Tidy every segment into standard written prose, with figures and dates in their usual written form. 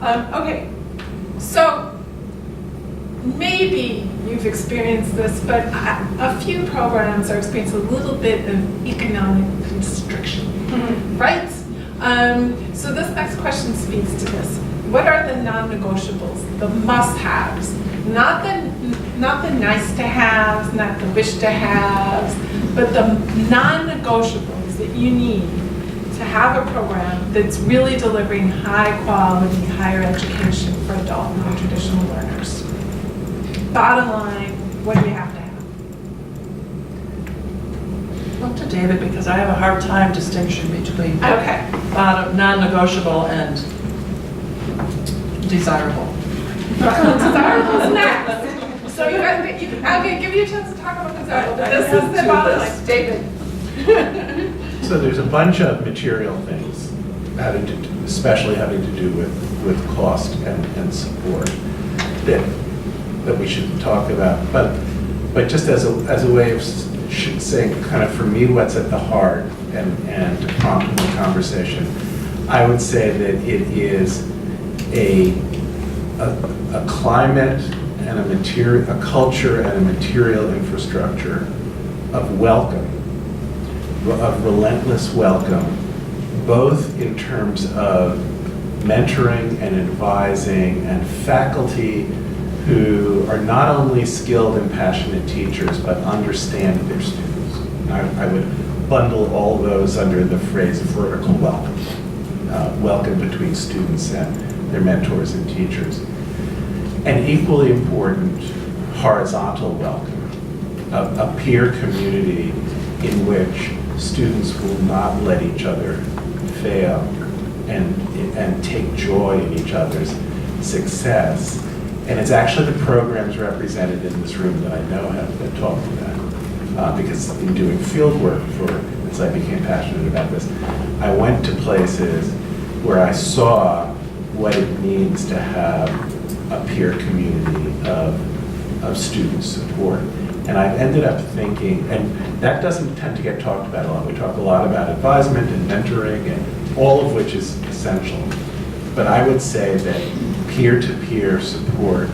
Okay, so maybe you've experienced this, but a few programs are experiencing a little bit of economic constriction, right? So this next question speaks to this. What are the non-negotiables, the must-haves? Not the nice-to-haves, not the wish-to-haves, but the non-negotiables that you need to have a program that's really delivering high-quality, higher education for adult and non-traditional learners. Bottom line, what do you have to have? Look to David, because I have a hard time distinguishing between non-negotiable and desirable. Desirable is next. So I'm going to give you a chance to talk about desirable. This is the bottom line, David. So there's a bunch of material things, especially having to do with cost and support that we should talk about. But just as a way of saying, kind of for me, what's at the heart and to prompt the conversation, I would say that it is a climate and a culture and a material infrastructure of welcome, of relentless welcome, both in terms of mentoring and advising and faculty who are not only skilled and passionate teachers, but understand their students. I would bundle all those under the phrase vertical welcome, welcome between students and their mentors and teachers. And equally important, horizontal welcome, a peer community in which students will not let each other fail and take joy in each other's success. And it's actually the programs represented in this room that I know have been talking about. Because in doing field work as I became passionate about this, I went to places where I saw what it means to have a peer community of student support. And I've ended up thinking, and that doesn't tend to get talked about a lot. We talk a lot about advisement and mentoring, and all of which is essential. But I would say that peer-to-peer support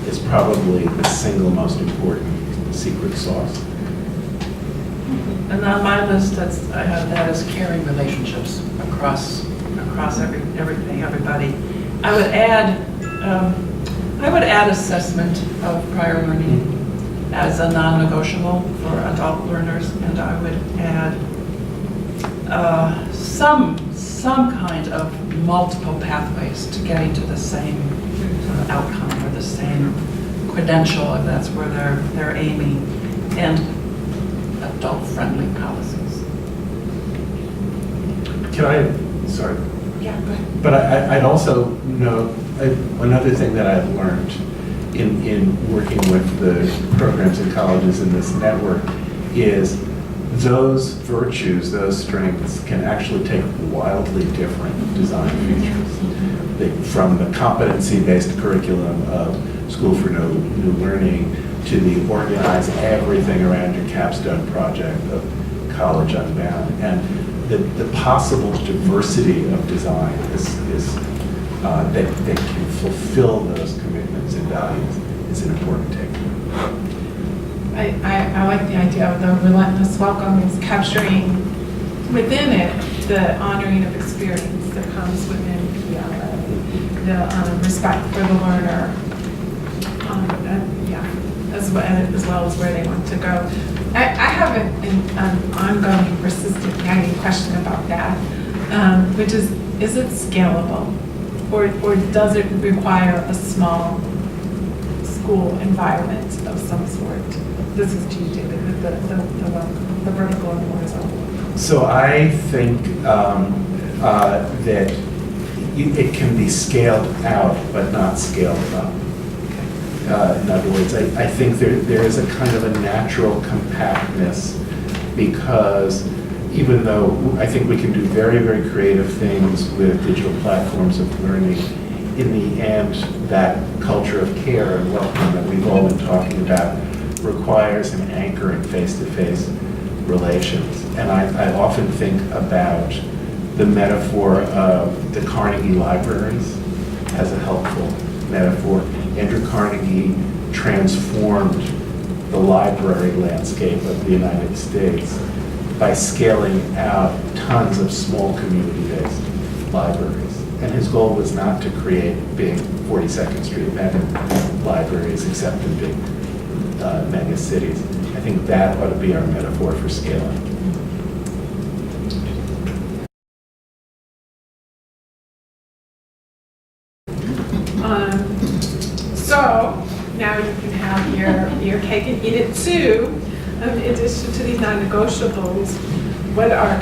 is probably the single most important secret sauce. And on my list, I have that as caring relationships across everything, everybody. I would add assessment of prior learning as a non-negotiable for adult learners, and I would add some kind of multiple pathways to getting to the same sort of outcome or the same credential, if that's where they're aiming, and adult-friendly policies. Sorry. Yeah, go ahead. But I'd also note another thing that I've learned in working with the programs and colleges in this network is those virtues, those strengths can actually take wildly different design features. From the competency-based curriculum of School for New Learning to the organize everything around your capstone project of College Unbound. And the possible diversity of design that can fulfill those commitments and values is an important takeaway. I like the idea of the relentless welcome is capturing within it the honoring of experience that comes within PLA, the respect for the learner, as well as where they want to go. I have an ongoing, persistent, nagging question about that, which is it scalable, or does it require a small school environment of some sort? This is to you, David, the vertical and the horizontal. So I think that it can be scaled out, but not scaled up. In other words, I think there is a kind of a natural compactness, because even though I think we can do very, very creative things with digital platforms of learning, in the end, that culture of care and welcome that we've all been talking about requires an anchor in face-to-face relations. And I often think about the metaphor of the Carnegie libraries, as a helpful metaphor. Andrew Carnegie transformed the library landscape of the United States by scaling out tons of small community-based libraries. And his goal was not to create big 42nd Street mega libraries, except in big mega cities. I think that ought to be our metaphor for scaling. So now you can have your cake and eat it too. In addition to these non-negotiables, what are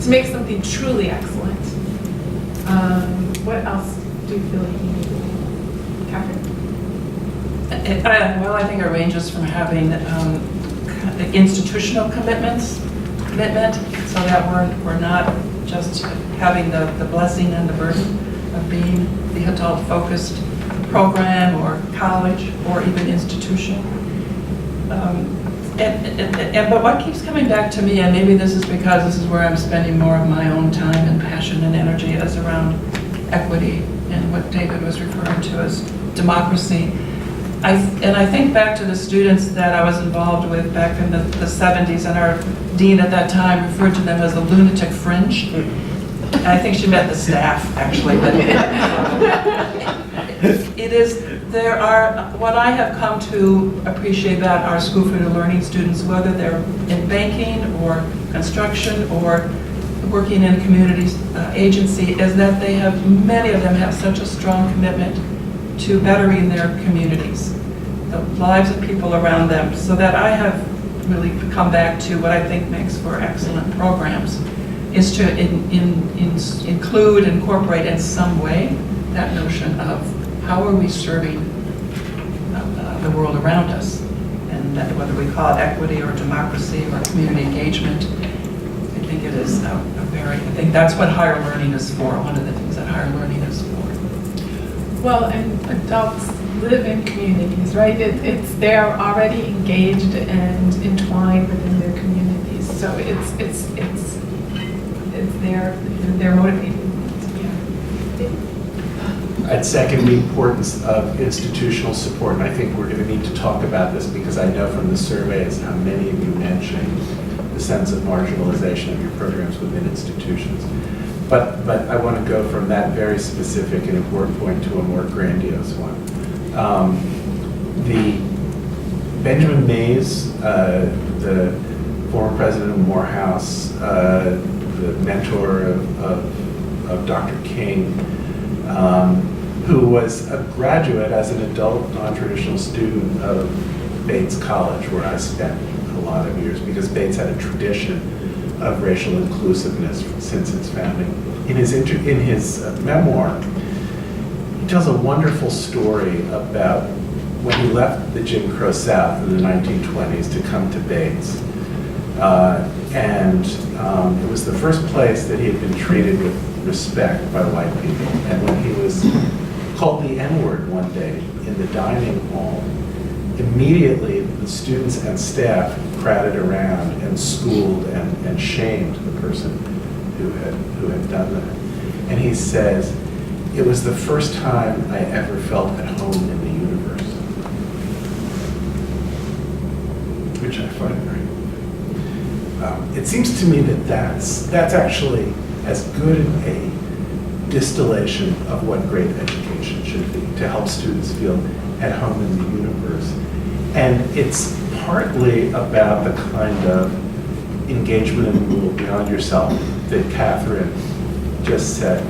to make something truly excellent? What else do you feel like you need? Catherine? Well, I think it ranges from having institutional commitment, so that we're not just having the blessing and the burden of being the adult-focused program or college or even institution. But what keeps coming back to me, and maybe this is because this is where I'm spending more of my own time and passion and energy, is around equity and what David was referring to as democracy. I think back to the students that I was involved with back in the 70s, and our dean at that time referred to them as the lunatic fringe. And I think she meant the staff, actually. But there are, what I have come to appreciate about our School for New Learning students, whether they're in banking or construction or working in a community agency, is that many of them have such a strong commitment to bettering their communities, the lives of people around them, so that I have really come back to what I think makes for excellent programs, is to include, incorporate in some way that notion of how are we serving the world around us, and that whether we call it equity or democracy or community engagement, I think it is I think that's what higher learning is for, one of the things that higher learning is for. Well, and adults live in communities, right? They're already engaged and entwined within their communities, so they're motivated. I'd second the importance of institutional support, and I think we're going to need to talk about this because I know from the surveys how many of you mentioned the sense of marginalization of your programs within institutions. But I want to go from that very specific and important point to a more grandiose one. The Benjamin Mays, the former president of Morehouse, the mentor of Dr. King, who was a graduate as an adult non-traditional student of Bates College, where I spent a lot of years, because Bates had a tradition of racial inclusiveness since its founding. In his memoir, he tells a wonderful story about when he left the Jim Crow South in the 1920s to come to Bates. It was the first place that he had been treated with respect by white people. And when he was called the N-word one day in the dining hall, immediately the students and staff crowded around and schooled and shamed the person who had done that. And he says, it was the first time I ever felt at home in the universe, which I find very moving. It seems to me that that's actually as good a distillation of what great education should be, to help students feel at home in the universe. And it's partly about the kind of engagement in the world beyond yourself that Catherine just said.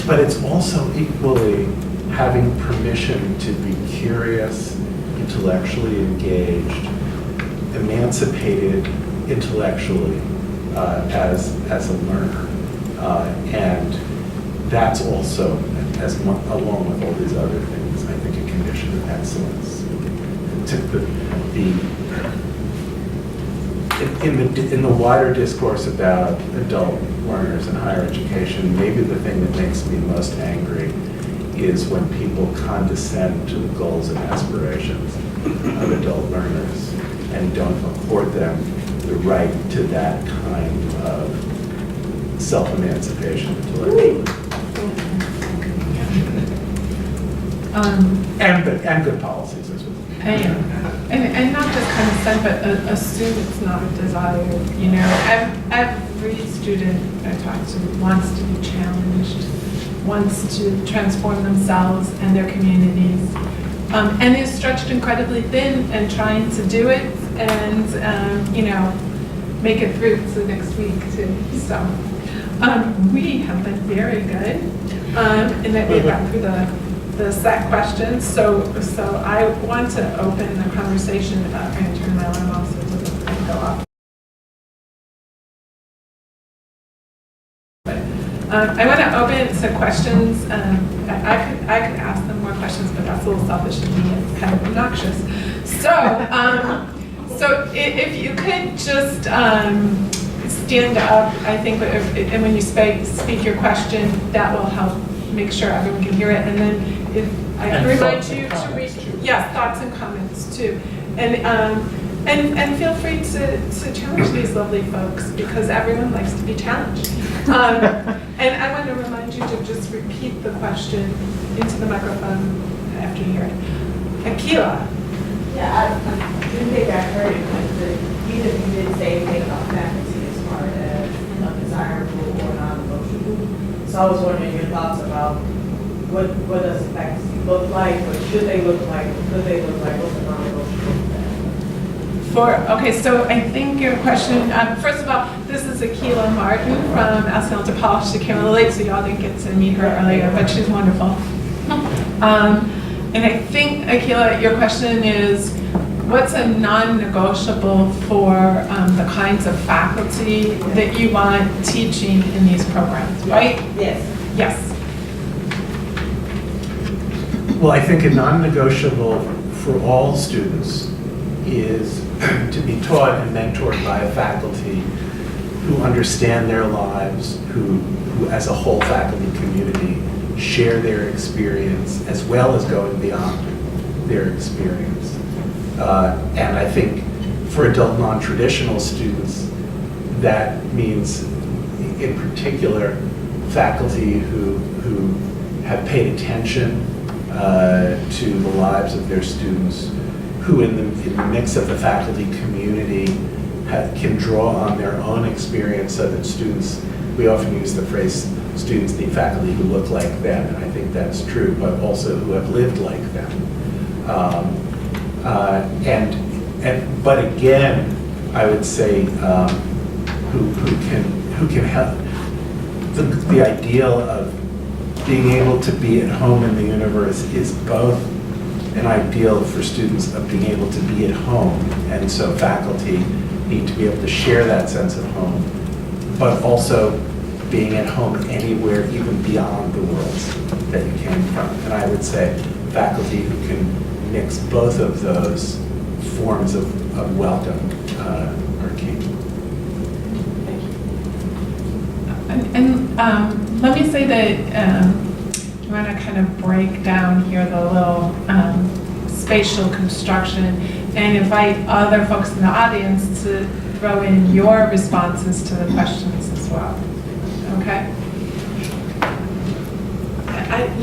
But it's also equally having permission to be curious, intellectually engaged, emancipated intellectually as a learner. And that's also, along with all these other things, I think a condition of excellence. In the wider discourse about adult learners and higher education, maybe the thing that makes me most angry is when people condescend to the goals and aspirations of adult learners and don't accord them the right to that kind of self-emancipation intellectually. And good policies as well. And not just kind of send, but assume it's not a desire. You know, every student I talk to wants to be challenged, wants to transform themselves and their communities, and is stretched incredibly thin and trying to do it and, you know, make it through to next week too. So we have been very good in that we got through the set questions. So I want to open the conversation about, I'm going to turn my alarm off so it doesn't go off. I want to open it to questions. I could ask them more questions, but that's a little selfish of me. It's kind of obnoxious. So if you could just stand up, I think, and when you speak your question, that will help make sure everyone can hear it. And then if I can remind you to read, yes, thoughts and comments too. And feel free to challenge these lovely folks because everyone likes to be challenged. And I want to remind you to just repeat the question into the microphone after you hear it. Akila. Yeah, I didn't think I heard it, but even if you didn't say anything about faculty as far as undesirable or non-negotiable. So I was wondering your thoughts about what does faculty look like, what should they look like, what could they look like, what's the non-negotiable? Okay, so I think your question, first of all, this is Akila Martin from SL DePaul. She came a little late, so y'all didn't get to meet her earlier, but she's wonderful. And I think, Akila, your question is, what's a non-negotiable for the kinds of faculty that you want teaching in these programs, right? Yes. Yes. Well, I think a non-negotiable for all students is to be taught and mentored by a faculty who understand their lives, who as a whole faculty community share their experience as well as going beyond their experience. And I think for adult non-traditional students, that means in particular faculty who have paid attention to the lives of their students, who in the mix of the faculty community can draw on their own experience so that students, we often use the phrase, students need faculty who look like them, and I think that's true, but also who have lived like them. But again, I would say who can help. The ideal of being able to be at home in the universe is both an ideal for students of being able to be at home, and so faculty need to be able to share that sense of home, but also being at home anywhere, even beyond the worlds that you came from. And I would say faculty who can mix both of those forms of welcome are key. Thank you. And let me say that I want to kind of break down here the little spatial construction and invite other folks in the audience to throw in your responses to the questions as well. Okay?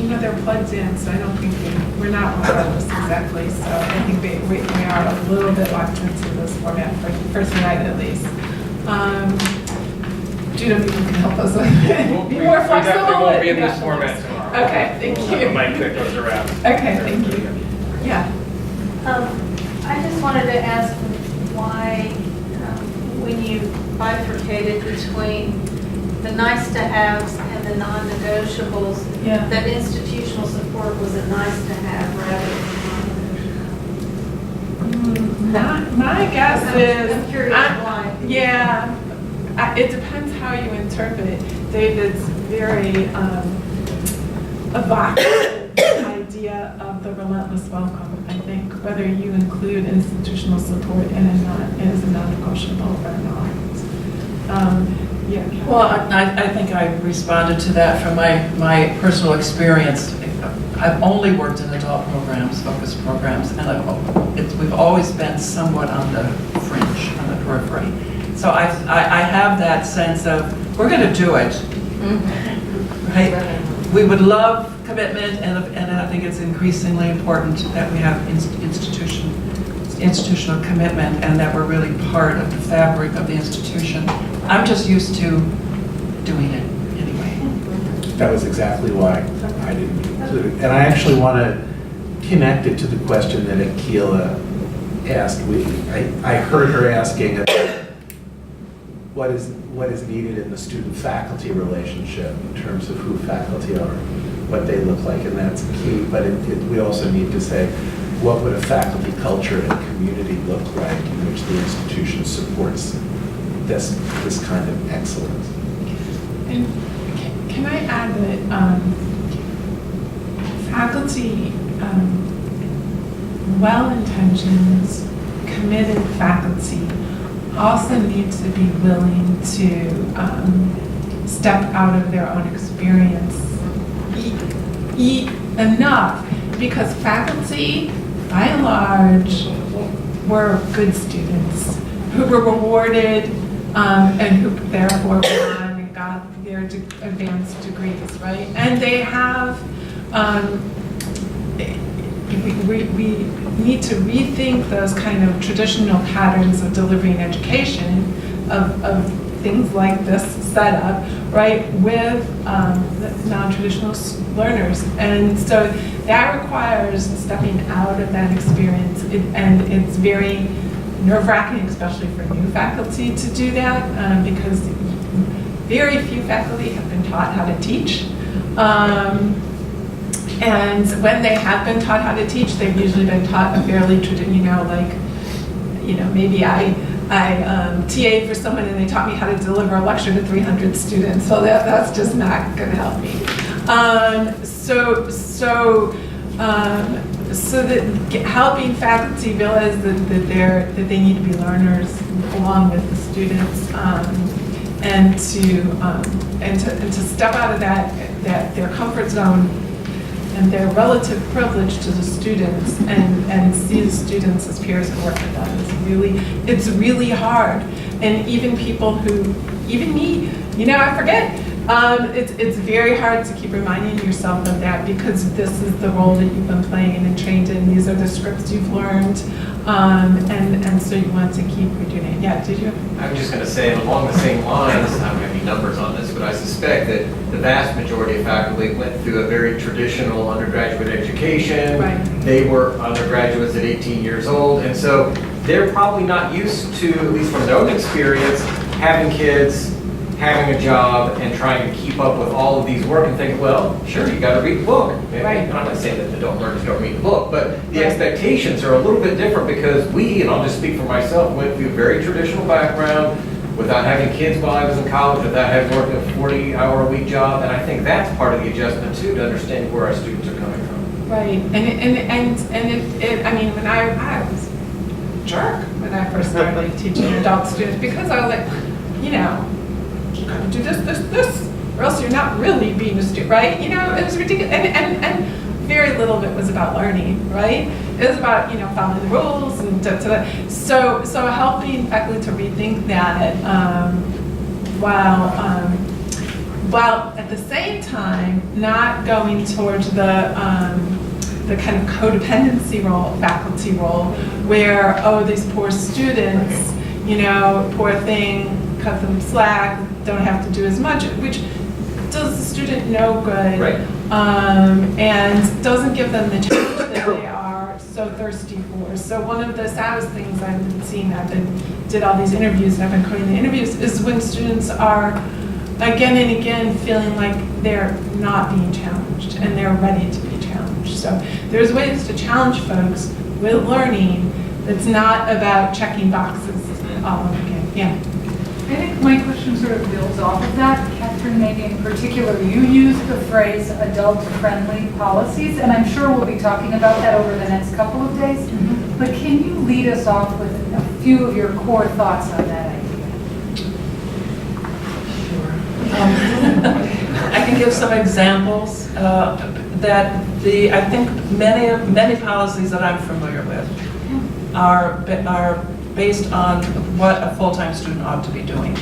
They're plugged in, so I don't think we're not wireless exactly, so I think we are a little bit locked into this format for tonight at least. Do you know if you can help us with it? Be more flexible? We definitely won't be in this format tomorrow. Okay, thank you. The mic that goes around. Okay, thank you. Yeah. I just wanted to ask why, when you bifurcated between the nice-to-haves and the non-negotiables, Yeah. that institutional support was a nice-to-have rather than non-negotiable. My guess is, I'm curious why. Yeah, it depends how you interpret it. David's very evocative idea of the relentless welcome, I think, whether you include institutional support in as a non-negotiable or not. Yeah. Well, I think I responded to that from my personal experience. I've only worked in adult programs, focused programs, and we've always been somewhat on the fringe, on the periphery. So I have that sense of, we're going to do it, right? We would love commitment, and I think it's increasingly important that we have institutional commitment and that we're really part of the fabric of the institution. I'm just used to doing it anyway. That was exactly why I didn't include it. And I actually want to connect it to the question that Akila asked. I heard her asking about what is needed in the student-faculty relationship in terms of who faculty are, what they look like, and that's key. But we also need to say, what would a faculty culture and community look like in which the institution supports this kind of excellence? And can I add that faculty, well-intentioned, committed faculty also need to be willing to step out of their own experience enough, because faculty, by and large, were good students who were rewarded and who therefore went on and got their advanced degrees, right? And they have, we need to rethink those kind of traditional patterns of delivering education, of things like this setup, right, with non-traditional learners. And so that requires stepping out of that experience, and it's very nerve-wracking, especially for new faculty, to do that, because very few faculty have been taught how to teach. And when they have been taught how to teach, they've usually been taught a fairly traditional, maybe I TA'd for someone and they taught me how to deliver a lecture to 300 students, so that's just not going to help me. So that helping faculty realize that they need to be learners along with the students, and to step out of that their comfort zone and their relative privilege to the students, and see the students as peers and work with them it's really hard. And even people even me, I forget. It's very hard to keep reminding yourself of that, because this is the role that you've been playing and trained in. These are the scripts you've learned, and so you want to keep redoing it. Yeah, did you? I'm just going to say, along the same lines, I don't have any numbers on this, but I suspect that the vast majority of faculty went through a very traditional undergraduate education. Right. They were undergraduates at 18 years old, and so they're probably not used to, at least from their own experience, having kids, having a job, and trying to keep up with all of these work and think, well, sure, you got to read the book. Right. I'm not saying that the learners don't read the book, but the expectations are a little bit different, because and I'll just speak for myself, went through a very traditional background without having kids while I was in college, without having worked a 40-hour-a-week job, and I think that's part of the adjustment too, to understand where our students are coming from. Right, when I was a jerk when I first started teaching adult students, because I was like, you gotta do this, or else you're not really being a student, right? It was ridiculous, and very little of it was about learning, right? It was about, following the rules and so helping faculty to rethink that, while at the same time not going towards the kind of codependency role, faculty role, where, these poor students, poor thing, cut them slack, don't have to do as much, which does the student no good, Right. And doesn't give them the challenge that they are so thirsty for. So one of the saddest things I've been seeing, did all these interviews, and I've been coding the interviews, is when students are again and again feeling like they're not being challenged and they're ready to be challenged. So there's ways to challenge folks with learning that's not about checking boxes all over again. Yeah. I think my question sort of builds off of that. Catherine, maybe in particular, you used the phrase adult-friendly policies, and I'm sure we'll be talking about that over the next couple of days. Mm-hmm. But can you lead us off with a few of your core thoughts on that idea? Sure. I can give some examples that I think many policies that I'm familiar with are based on what a full-time student ought to be doing.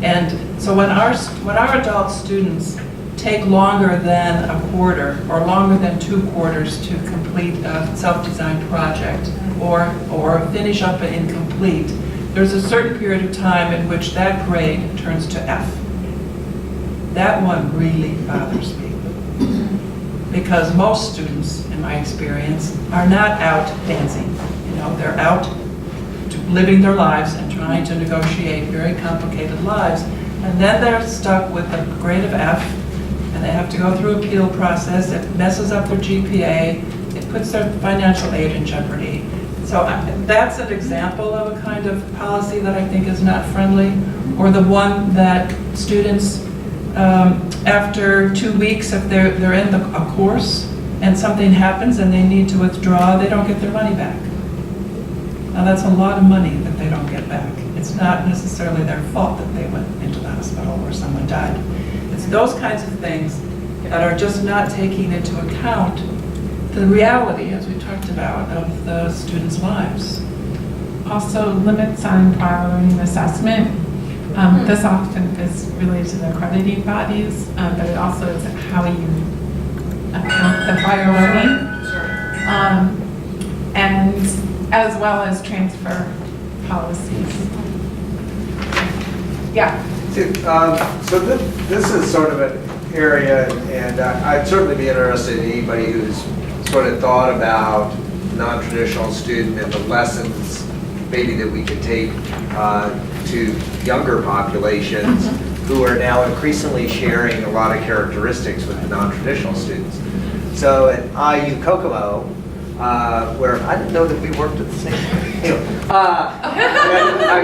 And so when our adult students take longer than a quarter or longer than 2 quarters to complete a self-designed project or finish up an incomplete, there's a certain period of time in which that grade turns to F. That one really bothers me. Because most students, in my experience, are not out dancing. You know, they're out living their lives and trying to negotiate very complicated lives. And then they're stuck with a grade of F, and they have to go through appeal process. It messes up their GPA. It puts their financial aid in jeopardy. So that's an example of a kind of policy that I think is not friendly, or the one that students, after 2 weeks, if they're in a course and something happens and they need to withdraw, they don't get their money back. Now that's a lot of money that they don't get back. It's not necessarily their fault that they went into the hospital or someone died. It's those kinds of things that are just not taking into account the reality, as we talked about, of the students' lives. Also, limits on prior learning assessment. This often is related to the accrediting bodies, but it also is how you account the prior learning. And as well as transfer policies. Yeah. So this is sort of an area, and I'd certainly be interested in anybody who's sort of thought about non-traditional student and the lessons maybe that we could take to younger populations who are now increasingly sharing a lot of characteristics with the non-traditional students. So at IU Kokomo, where I didn't know that we worked at the same place.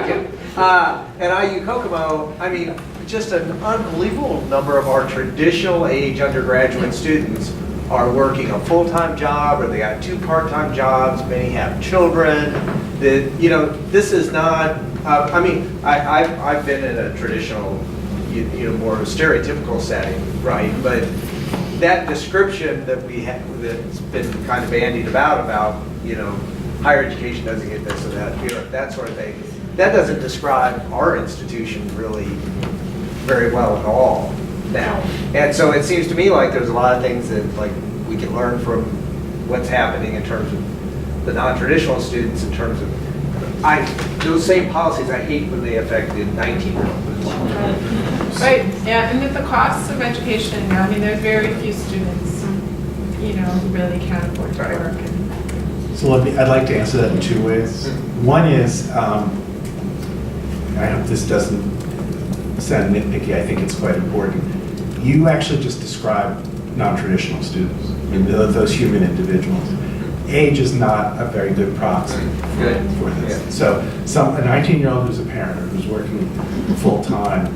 Anyway, at IU Kokomo, I mean, just an unbelievable number of our traditional age undergraduate students are working a full-time job, or they got 2 part-time jobs. Many have children. That, you know, this is not. I mean, I've been in a traditional, more stereotypical setting, right? But that description that we have, that's been kind of bandied about, higher education doesn't get this or that, that sort of thing, that doesn't describe our institution really very well at all now. And so it seems to me like there's a lot of things that we can learn from what's happening in terms of the non-traditional students, in terms of those same policies I hate when they affected 19-year-olds. Right, yeah, and with the costs of education now, I mean, there's very few students, who really can afford to work. So I'd like to answer that in 2 ways. One is, I hope this doesn't sound nitpicky, I think it's quite important. You actually just described non-traditional students, those human individuals. Age is not a very good proxy for this. Yeah. So a 19-year-old who's a parent or who's working full-time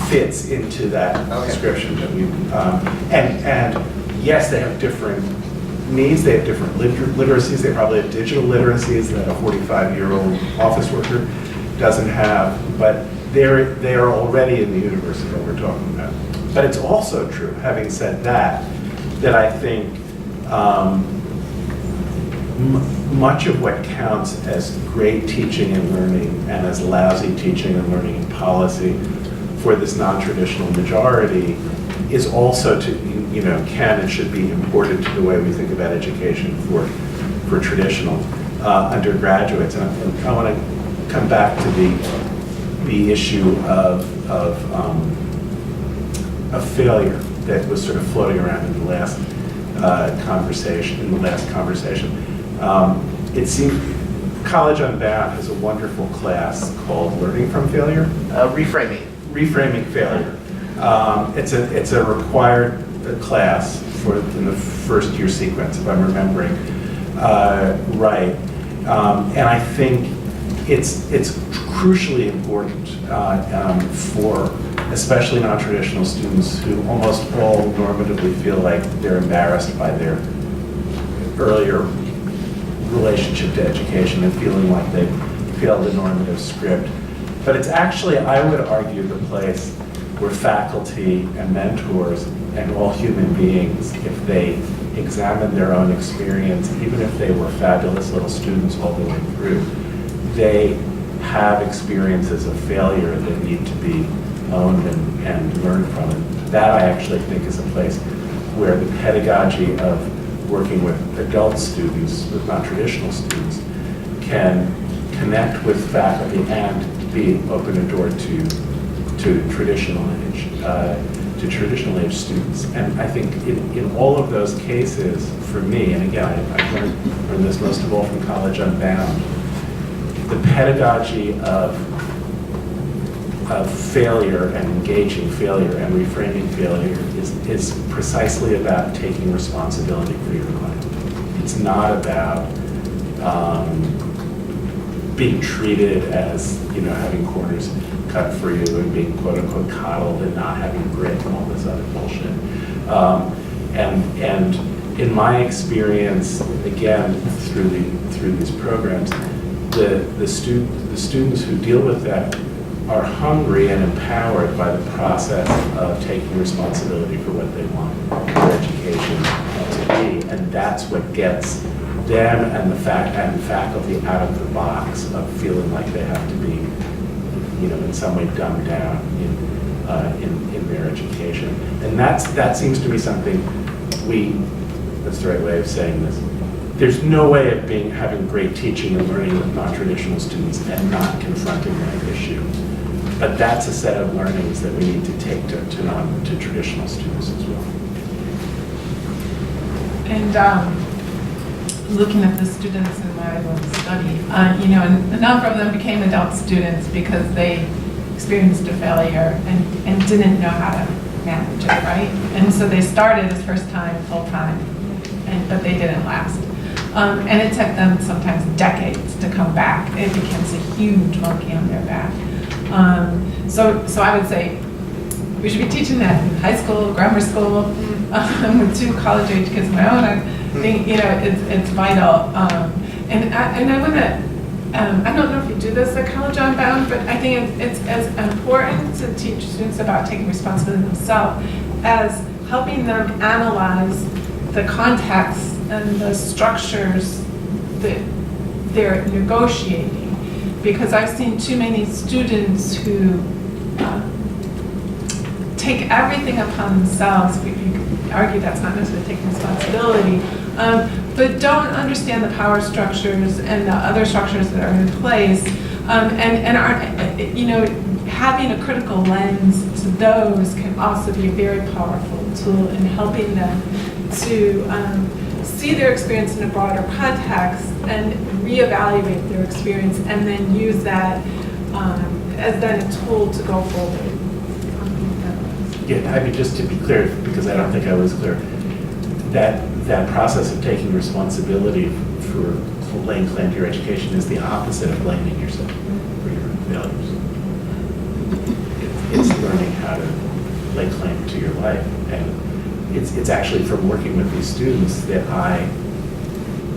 fits into that description that we, and yes, they have different needs, they have different literacies, they probably have digital literacies that a 45-year-old office worker doesn't have, but they are already in the universe of what we're talking about. But it's also true, having said that I think much of what counts as great teaching and learning and as lousy teaching and learning and policy for this non-traditional majority is also can and should be imported to the way we think about education for traditional undergraduates. And I want to come back to the issue of failure that was sort of floating around in the last conversation. It seems College Unbound has a wonderful class called Learning from Failure. Reframing failure. It's a required class in the first year sequence, if I'm remembering right. And I think it's crucially important for especially non-traditional students who almost all normatively feel like they're embarrassed by their earlier relationship to education and feeling like they failed the normative script. But it's actually, I would argue, the place where faculty and mentors and all human beings, if they examine their own experience, even if they were fabulous little students all the way through, they have experiences of failure that need to be owned and learned from. That I actually think is a place where the pedagogy of working with adult students, with non-traditional students, can connect with faculty and be open a door to traditional age students. And I think in all of those cases, for me, and again, I've learned this most of all from College Unbound, the pedagogy of failure and engaging failure and reframing failure is precisely about taking responsibility for your life. It's not about being treated as, having corners cut for you and being quote unquote coddled and not having grit and all this other bullshit. And in my experience, again, through these programs, the students who deal with that are hungry and empowered by the process of taking responsibility for what they want their education to be, and that's what gets them and the faculty out of the box of feeling like they have to be, in some way dumbed down in their education. And that seems to be something that's the right way of saying this. There's no way of having great teaching and learning with non-traditional students and not confronting that issue. But that's a set of learnings that we need to take to traditional students as well. And looking at the students in my little study, and a number of them became adult students because they experienced a failure and didn't know how to manage it, right? And so they started as first time, full time, but they didn't last. And it took them sometimes decades to come back. It becomes a huge monkey on their back. So I would say we should be teaching that in high school, grammar school, with 2 college-age kids of my own. I think it's vital. And I want to. I don't know if you do this at College Unbound, but I think it's as important to teach students about taking responsibility themselves as helping them analyze the context and the structures that they're negotiating. Because I've seen too many students who take everything upon themselves. You could argue that's not necessarily taking responsibility, but don't understand the power structures and the other structures that are in place, and aren't, having a critical lens to those can also be a very powerful tool in helping them to see their experience in a broader context and reevaluate their experience, and then use that as then a tool to go forward. Yeah, I mean, just to be clear, because I don't think I was clear, that process of taking responsibility for laying claim to your education is the opposite of blaming yourself for your failures. It's learning how to lay claim to your life, and it's actually from working with these students that I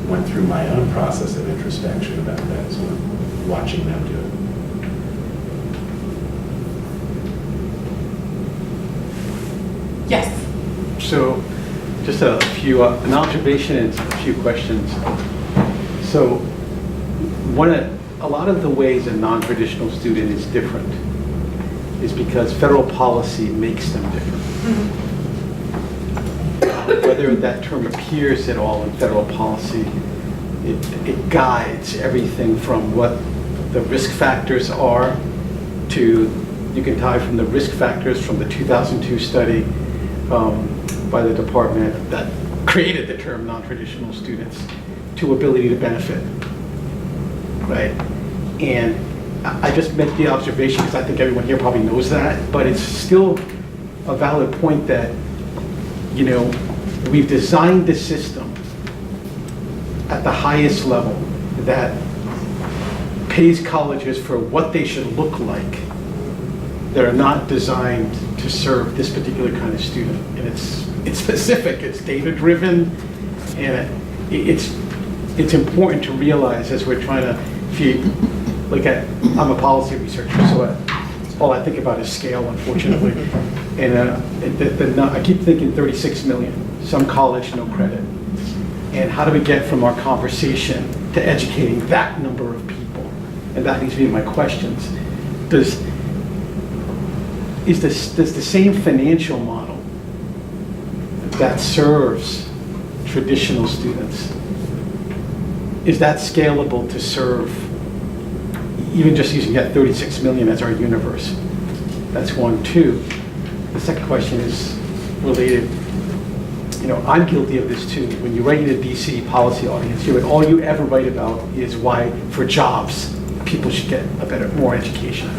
went through my own process of introspection about that, so watching them do it. Yes. So, just an observation and a few questions. So, a lot of the ways a non-traditional student is different is because federal policy makes them different. Mm-hmm. Whether that term appears at all in federal policy, it guides everything from what the risk factors are to, you can tie from the risk factors from the 2002 study by the department that created the term non-traditional students to ability to benefit, right? And I just make the observation because I think everyone here probably knows that, but it's still a valid point that, we've designed the system at the highest level that pays colleges for what they should look like that are not designed to serve this particular kind of student. And it's specific, it's data-driven, and it's important to realize as we're trying to, if you look at, I'm a policy researcher, so all I think about is scale, unfortunately. And I keep thinking 36 million, some college, no credit. And how do we get from our conversation to educating that number of people? And that needs to be my questions. does the same financial model that serves traditional students, is that scalable to serve, even just using that 36 million as our universe? That's one. Two, the second question is related. You know, I'm guilty of this too. When you write in a DC policy audience, all you ever write about is why, for jobs, people should get more education.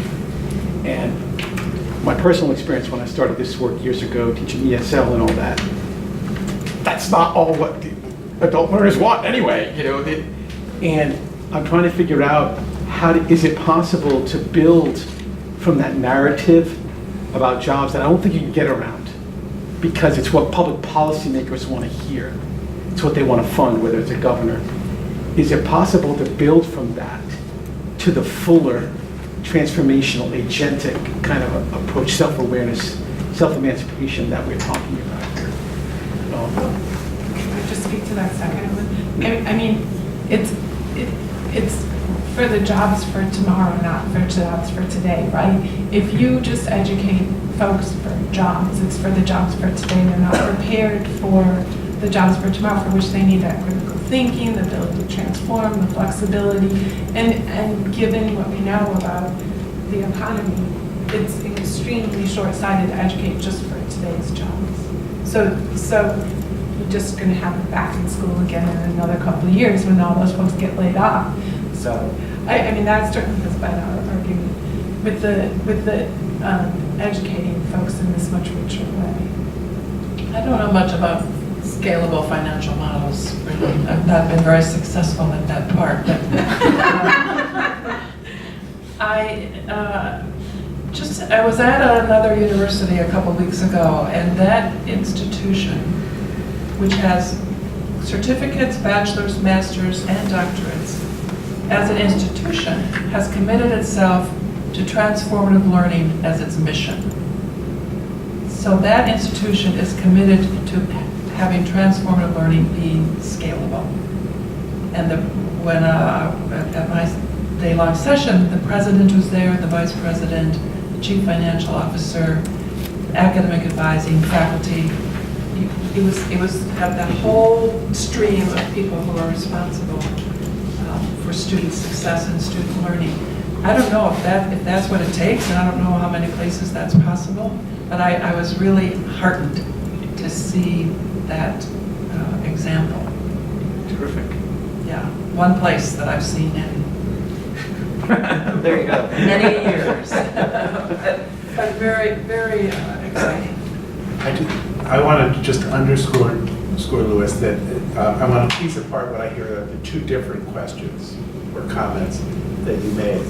And my personal experience when I started this work years ago, teaching ESL and all that, that's not all what the adult learners want anyway, you know. And I'm trying to figure out is it possible to build from that narrative about jobs that I don't think you can get around, because it's what public policymakers want to hear. It's what they want to fund, whether it's a governor. Is it possible to build from that to the fuller, transformational, agentic kind of approach, self-awareness, self-emancipation that we're talking about here? Can I just speak to that second one? I mean, it's for the jobs for tomorrow, not for jobs for today, right? If you just educate folks for jobs, it's for the jobs for today. They're not prepared for the jobs for tomorrow, for which they need that critical thinking, the ability to transform, the flexibility, and given what we know about the economy, it's extremely short-sighted to educate just for today's jobs. So you're just going to have it back in school again in another couple of years when all those folks get laid off. So, I mean, that certainly has been our argument with the educating folks in this much richer way. I don't know much about scalable financial models, really. I've not been very successful at that part. But I was at another university a couple weeks ago, and that institution, which has certificates, bachelor's, master's, and doctorates, as an institution, has committed itself to transformative learning as its mission. So that institution is committed to having transformative learning being scalable. And at my day-long session, the president was there, the vice president, the chief financial officer, academic advising, faculty. It was the whole stream of people who are responsible for student success and student learning. I don't know if that's what it takes, and I don't know how many places that's possible, but I was really heartened to see that example. Terrific. Yeah, one place that I've seen in There you go. many years. but very, very exciting. I want to just underscore, Louis, that I want to piece apart what I hear of the two different questions or comments that you made.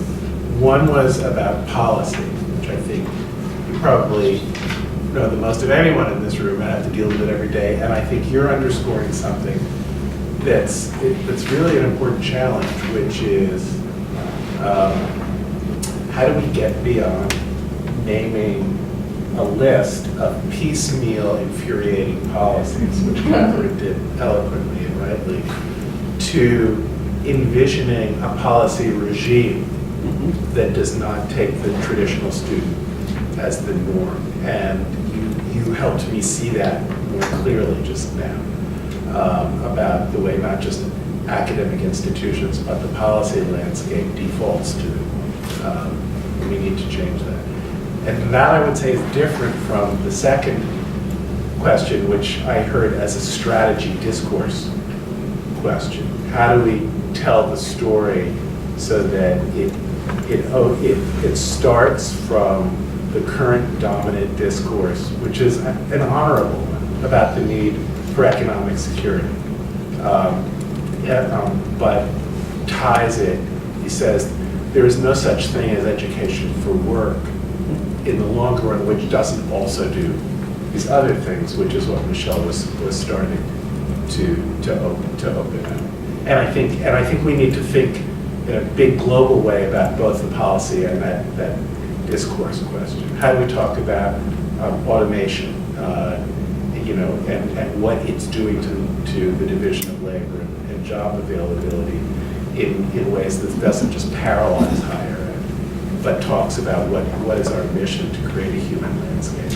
One was about policy, which I think you probably know the most of anyone in this room and have to deal with it every day. And I think you're underscoring something that's really an important challenge, which is how do we get beyond naming a list of piecemeal, infuriating policies, which Catherine did eloquently and rightly, to envisioning a policy regime that does not take the traditional student as the norm. And you helped me see that more clearly just now, about the way not just academic institutions, but the policy landscape defaults to. We need to change that. And that, I would say, is different from the second question, which I heard as a strategy discourse question. How do we tell the story so that it starts from the current dominant discourse, which is an honorable one, about the need for economic security, but ties it, he says, there is no such thing as education for work in the longer run, which doesn't also do these other things, which is what Michelle was starting to open up. And I think we need to think in a big global way about both the policy and that discourse question. How do we talk about automation, and what it's doing to the division of labor and job availability in ways that doesn't just paralyze higher ed. but talks about what is our mission to create a human landscape.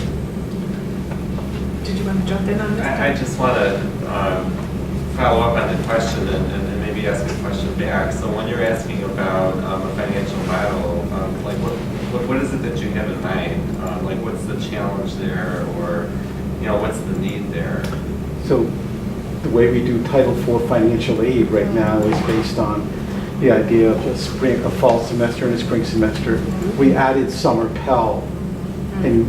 Did you want to jump in on this? I just want to follow up on the question and maybe ask a question back. So when you're asking about a financial model, like what is it that you have in mind? Like what's the challenge there, or what's the need there? So the way we do Title IV financial aid right now is based on the idea of a fall semester and a spring semester. We added summer Pell, and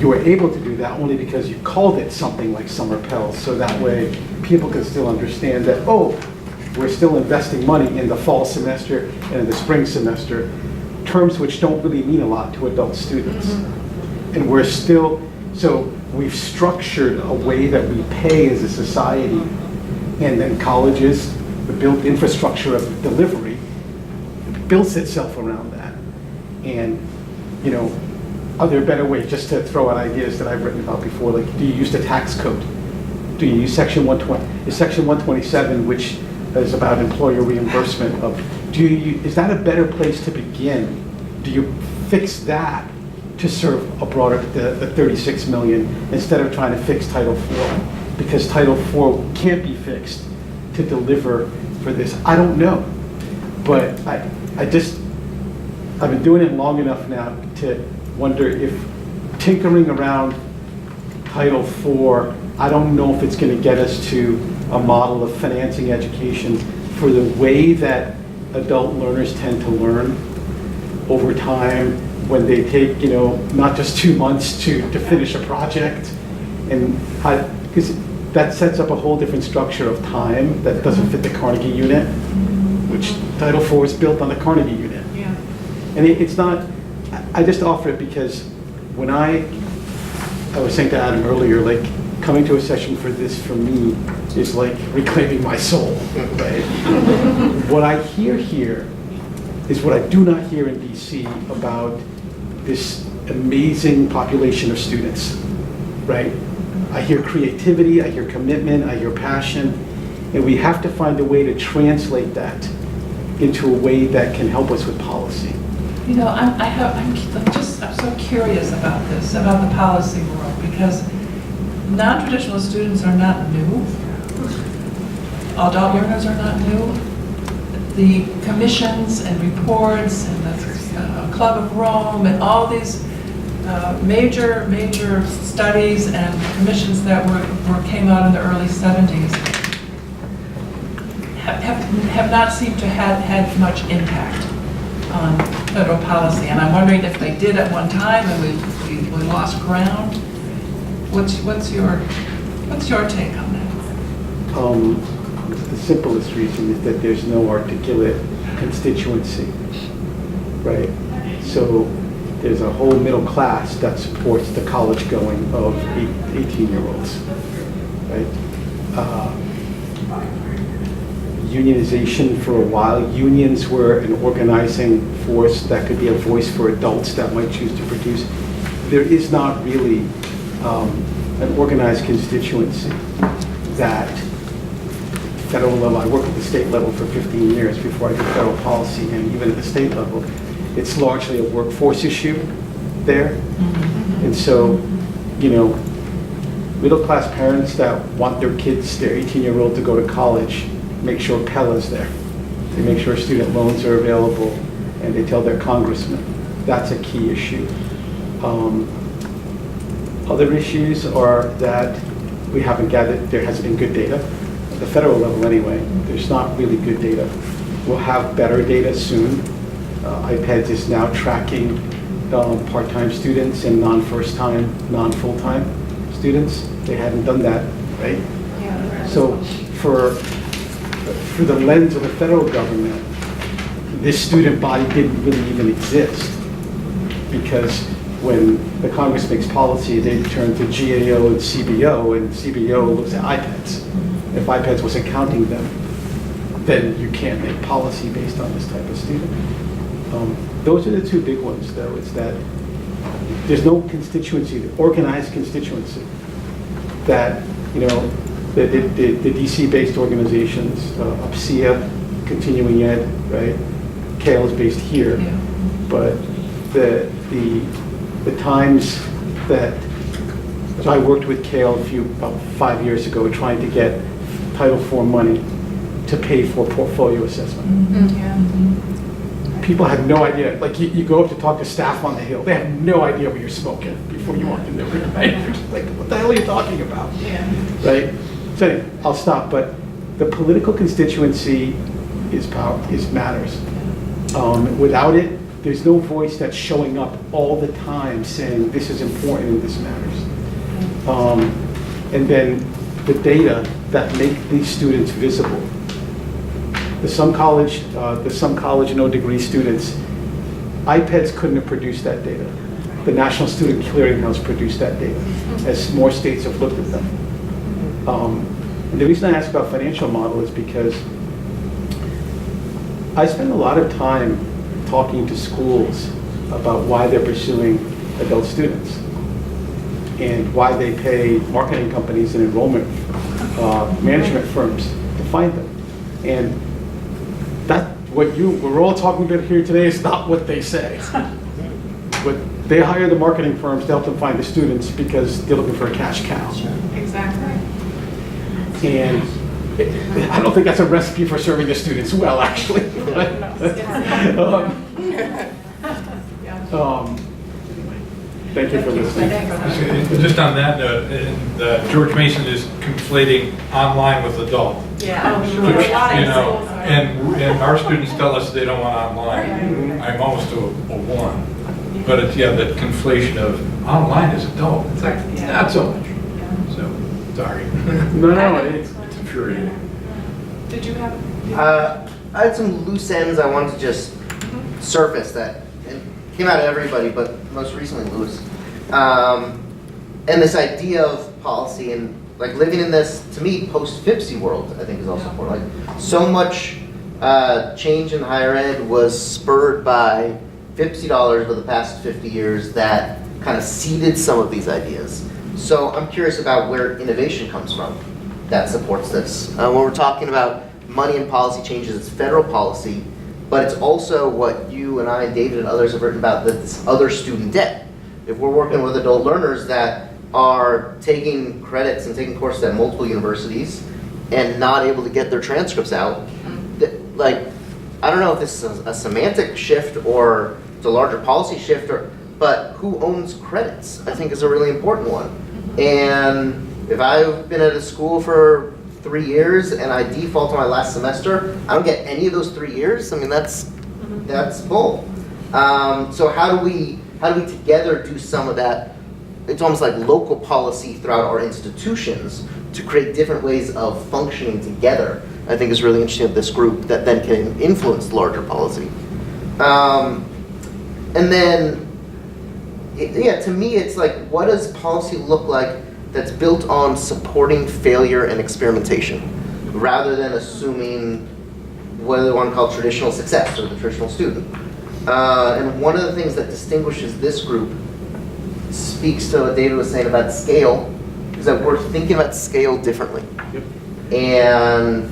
you were able to do that only because you called it something like summer Pell, so that way people can still understand that, oh, we're still investing money in the fall semester and in the spring semester, terms which don't really mean a lot to adult students. And we're still, so we've structured a way that we pay as a society, and then colleges, the built infrastructure of delivery builds itself around that. And, are there better ways, just to throw out ideas that I've written about before, like do you use the tax code? Do you use Section 120? Is Section 127, which is about employer reimbursement of, is that a better place to begin? Do you fix that to serve a broader, the 36 million, instead of trying to fix Title IV? Because Title IV can't be fixed to deliver for this. I don't know, but I've been doing it long enough now to wonder if tinkering around Title IV, I don't know if it's going to get us to a model of financing education for the way that adult learners tend to learn over time, when they take, not just 2 months to finish a project. And because that sets up a whole different structure of time that doesn't fit the Carnegie unit, which Title IV is built on the Carnegie unit. Yeah. And it's not, I just offer it because when I was saying to Adam earlier, like coming to a session for this for me is like reclaiming my soul, right? What I hear here is what I do not hear in DC about this amazing population of students, right? I hear creativity, I hear commitment, I hear passion, and we have to find a way to translate that into a way that can help us with policy. I'm so curious about this, about the policy world, because non-traditional students are not new. Adult learners are not new. The commissions and reports and the Club of Rome and all these major studies and commissions that came out in the early 70s have not seemed to have had much impact on federal policy. And I'm wondering if they did at one time and we lost ground. What's your take on that? The simplest reason is that there's no articulate constituency, right? So there's a whole middle class that supports the college going of 18-year-olds, right? Unionization for a while. Unions were an organizing force that could be a voice for adults that might choose to produce. There is not really an organized constituency that federal level. I worked at the state level for 15 years before I did federal policy, and even at the state level, it's largely a workforce issue there. And so, middle-class parents that want their kids, their 18-year-old, to go to college, make sure Pell is there. They make sure student loans are available, and they tell their congressman. That's a key issue. Other issues are that we haven't gathered, there hasn't been good data. At the federal level anyway, there's not really good data. We'll have better data soon. IPEDS is now tracking part-time students and non-first time, non-full-time students. They hadn't done that, right? Yeah. So for the lens of the federal government, this student body didn't really even exist, because when the Congress makes policy, they turn to GAO and CBO looks at IPEDS. If IPEDS wasn't counting them, then you can't make policy based on this type of student. Those are the two big ones, though. It's that there's no constituency, the organized constituency, that, the DC-based organizations, UPSEA, continuing ed, right? CALE is based here. Yeah. but the times that, so I worked with Kale about 5 years ago, trying to get Title IV money to pay for portfolio assessment. People have no idea, like you go up to talk to staff on the Hill, they have no idea what you're smoking before you walk in there, right? You're just like, what the hell are you talking about? Right? So anyway, I'll stop, but the political constituency is matters. Without it, there's no voice that's showing up all the time saying this is important and this matters. And then the data that make these students visible. The some college no degree students, iPads couldn't have produced that data. The National Student Clearinghouse produced that data, as more states have looked at them. And the reason I ask about financial model is because I spend a lot of time talking to schools about why they're pursuing adult students and why they pay marketing companies and enrollment management firms to find them. And that we're all talking about here today is not what they say. But they hire the marketing firms to help them find the students because they're looking for a cash cow. Exactly. And I don't think that's a recipe for serving the students well, actually. Thank you for listening. Just on that note, George Mason is conflating online with adult. Yeah, Which, and our students tell us they don't want online. I'm almost a one. But it's, that conflation of online is adult. It's like, not so much. So, sorry. No, it's infuriating. Did you have? I had some loose ends I wanted to just surface that it came out of everybody, but most recently Lewis. And this idea of policy and like living in this, to me, post-FIPSI world, I think is also important. Like so much change in higher ed was spurred by FIPSI dollars over the past 50 years that kind of seeded some of these ideas. So I'm curious about where innovation comes from that supports this. When we're talking about money and policy changes, it's federal policy, but it's also what you and I, David and others have written about, this other student debt. If we're working with adult learners that are taking credits and taking courses at multiple universities and not able to get their transcripts out, like, I don't know if this is a semantic shift or it's a larger policy shift, but who owns credits, I think is a really important one. And if I've been at a school for 3 years and I default on my last semester, I don't get any of those 3 years. I mean, that's bull. So how do we together do some of that? It's almost like local policy throughout our institutions to create different ways of functioning together. I think is really interesting of this group that then can influence larger policy. And then, to me, it's like, what does policy look like that's built on supporting failure and experimentation, rather than assuming what they want to call traditional success or the traditional student. And one of the things that distinguishes this group speaks to what David was saying about scale, is that we're thinking about scale differently. Yep. And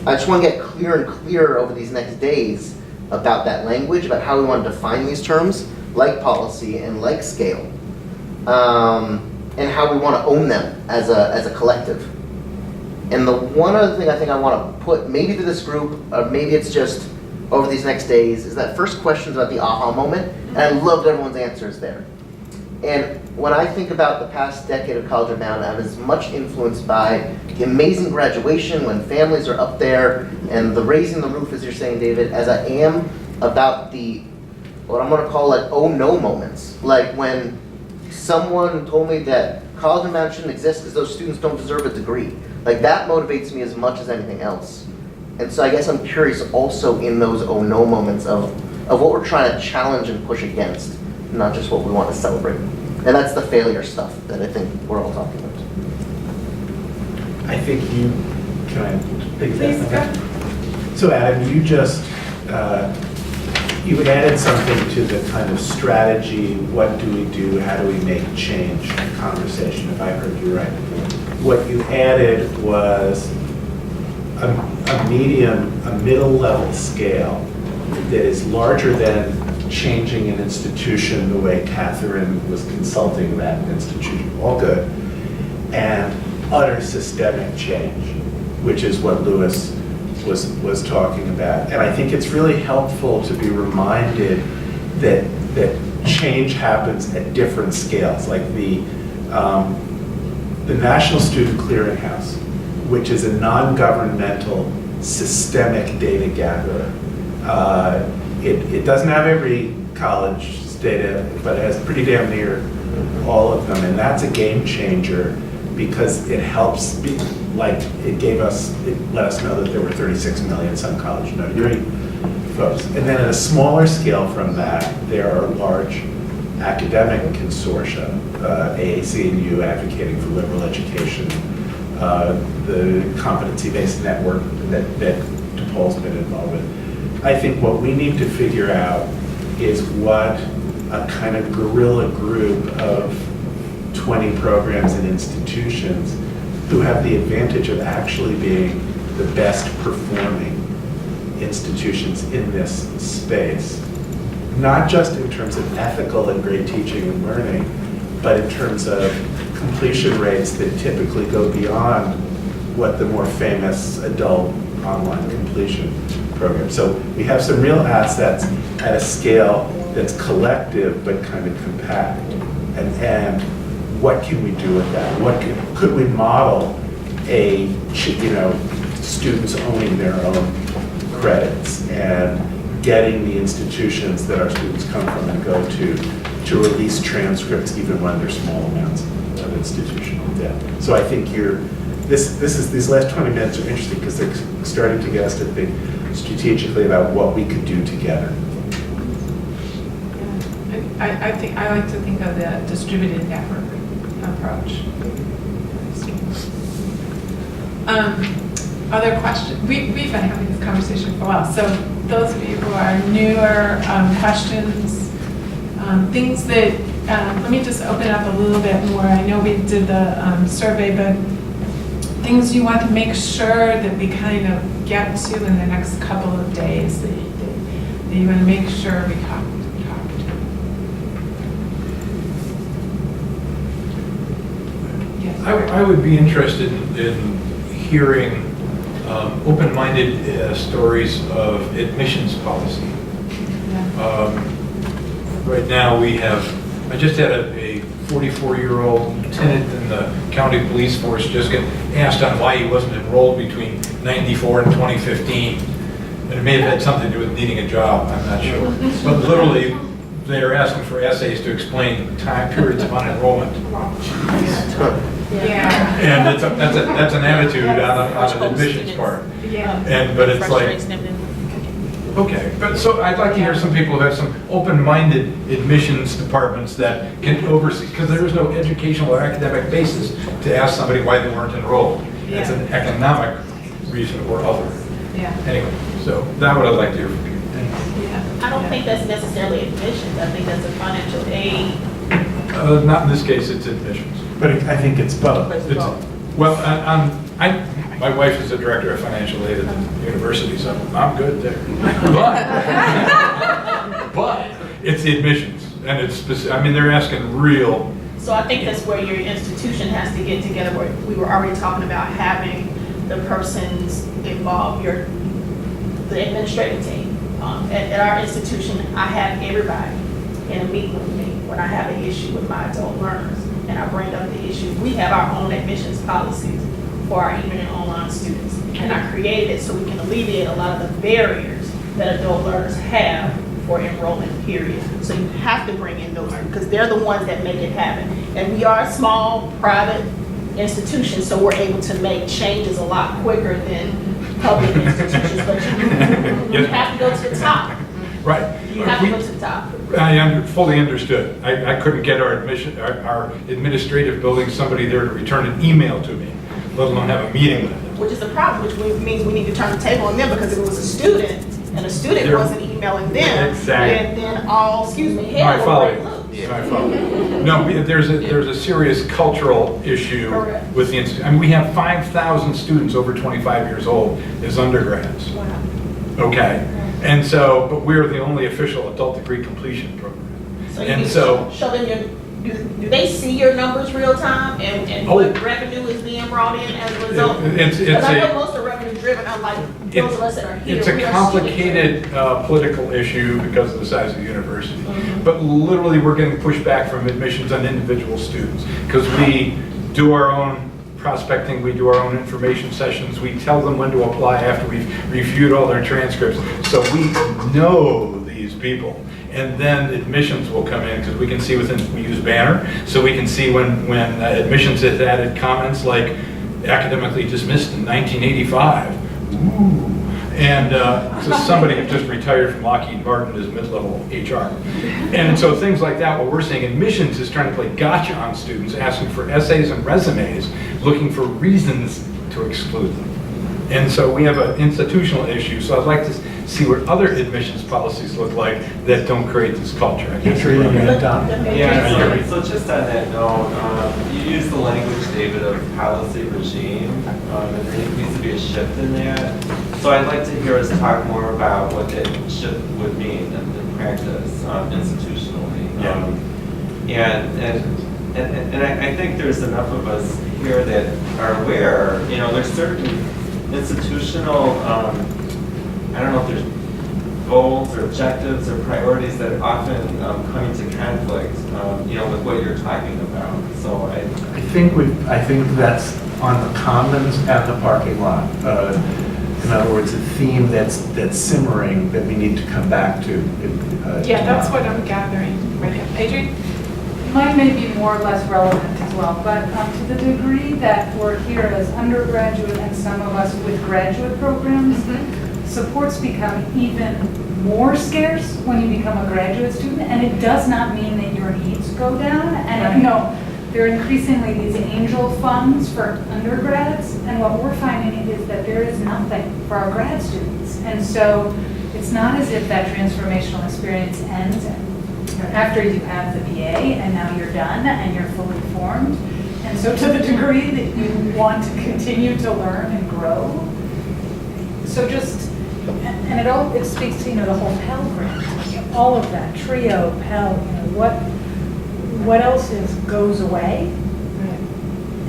I just want to get clearer and clearer over these next days about that language, about how we want to define these terms, like policy and like scale, and how we want to own them as a collective. And the one other thing I think I want to put maybe to this group, or maybe it's just over these next days, is that first question's about the aha moment, and I loved everyone's answers there. And when I think about the past decade of college bound, I'm as much influenced by the amazing graduation when families are up there and the raising the roof, as you're saying, David, as I am about the, what I'm gonna call like, oh no moments. Like when someone told me that college bound shouldn't exist because those students don't deserve a degree. Like that motivates me as much as anything else. And so I guess I'm curious also in those oh no moments of what we're trying to challenge and push against, not just what we want to celebrate. And that's the failure stuff that I think we're all talking about. I think can I pick Please, that up? So Adam, you just, you added something to the kind of strategy, what do we do, how do we make change conversation, if I heard you right. What you added was a middle level scale that is larger than changing an institution the way Catherine was consulting that institution, all good, and utter systemic change, which is what Lewis was talking about. And I think it's really helpful to be reminded that change happens at different scales, like the National Student Clearinghouse, which is a non-governmental systemic data gatherer. It doesn't have every college's data, but it has pretty damn near all of them, and that's a game changer because it helps, it let us know that there were 36 million some college no-degree folks. And then at a smaller scale from that, there are large academic consortia, AAC&U advocating for liberal education, the competency-based network that DePaul's been involved with. I think what we need to figure out is what a kind of guerrilla group of 20 programs and institutions who have the advantage of actually being the best performing institutions in this space, not just in terms of ethical and great teaching and learning, but in terms of completion rates that typically go beyond what the more famous adult online completion program. So we have some real assets at a scale that's collective but kind of compact. And what can we do with that? Could we model students owning their own credits and getting the institutions that our students come from and go to release transcripts even when they're small amounts of institutional debt. So I think these last 20 minutes are interesting because they're starting to get us to think strategically about what we could do together. I like to think of the distributed network approach. Other questions? We've been having this conversation for a while. So those of you who are newer, questions, things that, let me just open it up a little bit more. I know we did the survey, but things you want to make sure that we kind of get to in the next couple of days that you want to make sure we talk to. Yes. I would be interested in hearing open-minded stories of admissions policy. Yeah. Right now we have, I just had a 44-year-old lieutenant in the county police force just get asked on why he wasn't enrolled between 94 and 2015. And it may have had something to do with needing a job, I'm not sure. But literally, they're asking for essays to explain time periods of unenrollment. Yeah. And that's an attitude on an admissions part. Yeah. But it's like, okay, but so I'd like to hear some people who have some open-minded admissions departments that can oversee, because there is no educational or academic basis to ask somebody why they weren't enrolled. It's an economic reason or other. Yeah. Anyway, so that's what I'd like to hear from you. Yeah. I don't think that's necessarily admissions. I think that's a financial aid. Not in this case, it's admissions. But I think it's both. Well, my wife is the director of financial aid at the university, so I'm good there. But it's the admissions, and it's specific. I mean, they're asking real. So I think that's where your institution has to get together, where we were already talking about having the persons involved, the administrative team. At our institution, I have everybody in a meeting with me when I have an issue with my adult learners, and I bring up the issue. We have our own admissions policies for our even and online students, and I created it so we can alleviate a lot of the barriers that adult learners have for enrollment period. So you have to bring in those, because they're the ones that make it happen. And we are a small, private institution, so we're able to make changes a lot quicker than public institutions, but you have to go to the top. Right. You have to go to the top. I fully understood. I couldn't get our administrative building, somebody there to return an email to me, let alone have a meeting with them. Which is a problem, which means we need to turn the table on them, because if it was a student, and a student wasn't emailing them, Exactly. then all, hell I will follow break you. loose. I follow you. No, there's a serious cultural issue Correct. with the institute. I mean, we have 5,000 students over 25 years old as undergrads. Wow. Okay. And so, but we're the only official adult degree completion program. So you And can so, show them do they see your numbers real time and Oh. what revenue is being brought in as a result? it's Because I know a, most of revenue driven, unlike those of us that are here. it's a we are complicated political issue because of the size of the university. But literally, we're getting pushback from admissions on individual students because we do our own prospecting, we do our own information sessions, we tell them when to apply after we've reviewed all their transcripts. So we know these people. And then admissions will come in because we can see we use Banner, so we can see when admissions has added comments like academically dismissed in 1985. Ooh. And so somebody who just retired from Lockheed Martin is mid-level HR. And so things like that, what we're seeing, admissions is trying to play gotcha on students, asking for essays and resumes, looking for reasons to exclude them. And so we have an institutional issue, so I'd like to see what other admissions policies look like that don't create this culture. I guess. Yeah, so just on that note, you use the language, David, of policy regime, and there needs to be a shift in that. So I'd like to hear us talk more about what that shift would mean in practice, institutionally. And I think there's enough of us here that are aware, there's certain institutional, I don't know if there's goals or objectives or priorities that often come into conflict, with what you're talking about. So I think that's on the commons and the parking lot. In other words, a theme that's simmering that we need to come back to. Yeah, that's what I'm gathering right now. Adrian? Mine may be more or less relevant as well, but to the degree that we're here as undergraduate and some of us with graduate programs, supports become even more scarce when you become a graduate student, and it does not mean that your needs go down. And there are increasingly these angel funds for undergrads, and what we're finding is that there is nothing for our grad students. And so it's not as if that transformational experience ends after you have the BA and now you're done and you're fully formed. And so to the degree that you want to continue to learn and grow, so just, and it speaks to, the whole Pell grant, all of that, TRIO, Pell, what else goes away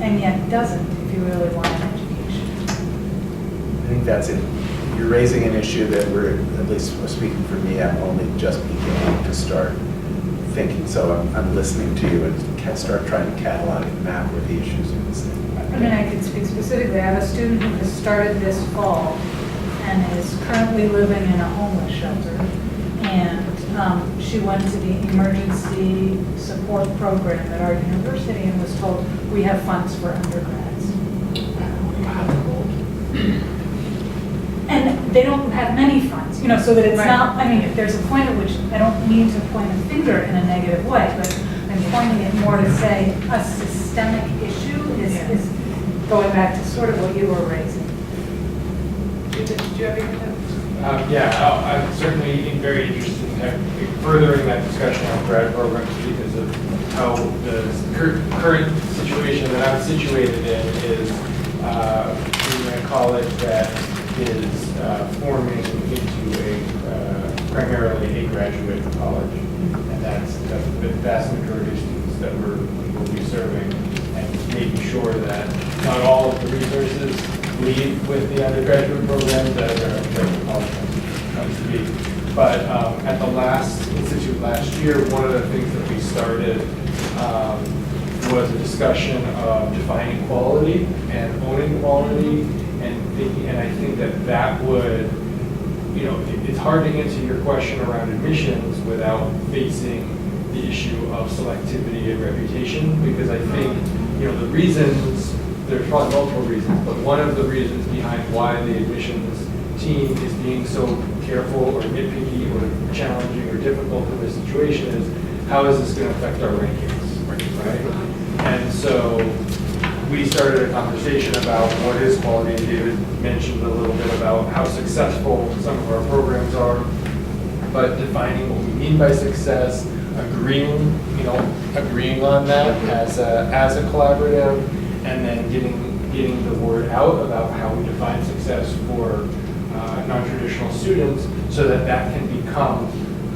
and yet doesn't if you really want an education. I think that's it. You're raising an issue that we're, at least speaking for me, I'm only just beginning to start thinking. So I'm listening to you and start trying to catalog and map where the issues are the same. I mean, I can speak specifically. I have a student who has started this fall and is currently living in a homeless shelter. And she went to the emergency support program at our university and was told, we have funds for undergrads. And they don't have many funds, so that it's not, if there's a point at which I don't mean to point a finger in a negative way, but I'm pointing it more to say a systemic issue is going back to sort of what you were raising. Did you have anything? I'm certainly very interested in furthering that discussion on grad programs because of how the current situation that I'm situated in is in a college that is forming into primarily a graduate college, and that's the vast majority of students that we will be serving, and making sure that not all of the resources lead with the undergraduate programs that the college comes to be. But at the last institute last year, one of the things that we started was a discussion of defining quality and owning quality, and I think that would, it's hard to answer your question around admissions without facing the issue of selectivity and reputation, because I think, the reasons, there's probably multiple reasons, but one of the reasons behind why the admissions team is being so careful or nitpicky or challenging or difficult in this situation is, how is this going to affect our rankings, right? And so we started a conversation about what is quality, and David mentioned a little bit about how successful some of our programs are, but defining what we mean by success, agreeing on that as a collaborative, and then getting the word out about how we define success for non-traditional students, so that that can become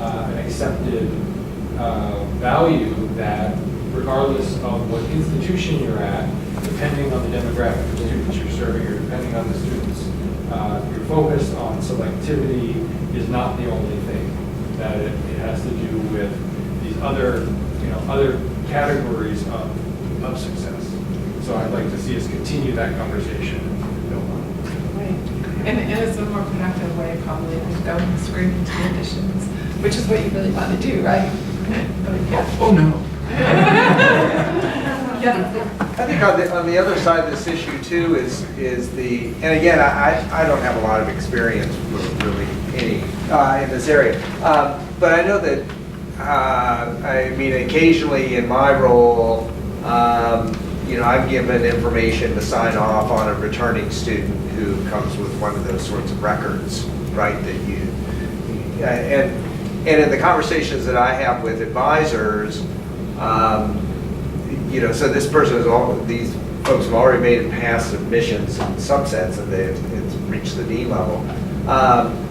an accepted value that regardless of what institution you're at, depending on the demographic of students you're serving or depending on the students, your focus on selectivity is not the only thing, that it has to do with these other, other categories of success. So I'd like to see us continue that conversation and build on it. Right. And it's a more productive way probably than going screaming to additions, which is what you really want to do, right? But, yeah. Oh, no. I think on the other side of this issue too is the, and again, I don't have a lot of experience with really any in this area, but I know that, I mean, occasionally in my role, I'm given information to sign off on a returning student who comes with one of those sorts of records, right, that and in the conversations that I have with advisors, so this person these folks have already made it past submissions and subsets and it's reached the D level.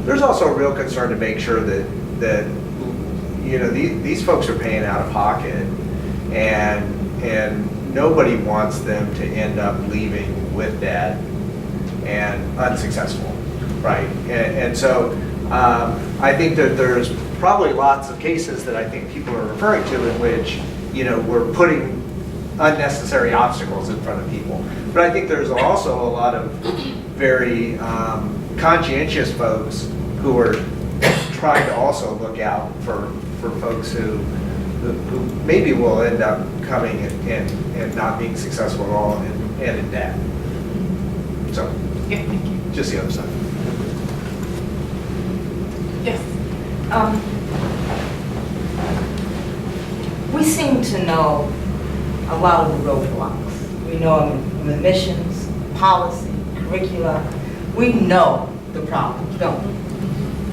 There's also a real concern to make sure that these folks are paying out of pocket and nobody wants them to end up leaving with debt and unsuccessful, right? And so I think that there's probably lots of cases that I think people are referring to in which, we're putting unnecessary obstacles in front of people. But I think there's also a lot of very conscientious folks who are trying to also look out for folks who maybe will end up coming and not being successful at all and in debt. So, Yeah, thank you. just the other side. Yes. We seem to know a lot of the roadblocks. We know them in admissions, policy, curricula. We know the problems, don't we?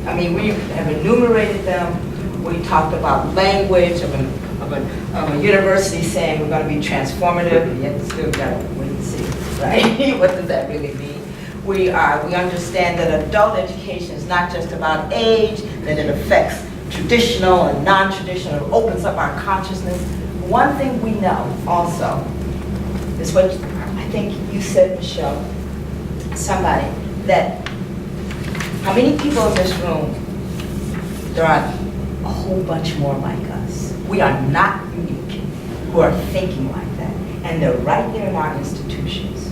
I mean, we have enumerated them. We talked about language of a university saying we're going to be transformative, and yet still got to wait and see, right? What does that really mean? We understand that adult education is not just about age, that it affects traditional and non-traditional, it opens up our consciousness. One thing we know also is what I think you said, Michelle, somebody, that how many people in this room, there are a whole bunch more like us. We are not unique who are thinking like that. And they're right there in our institutions.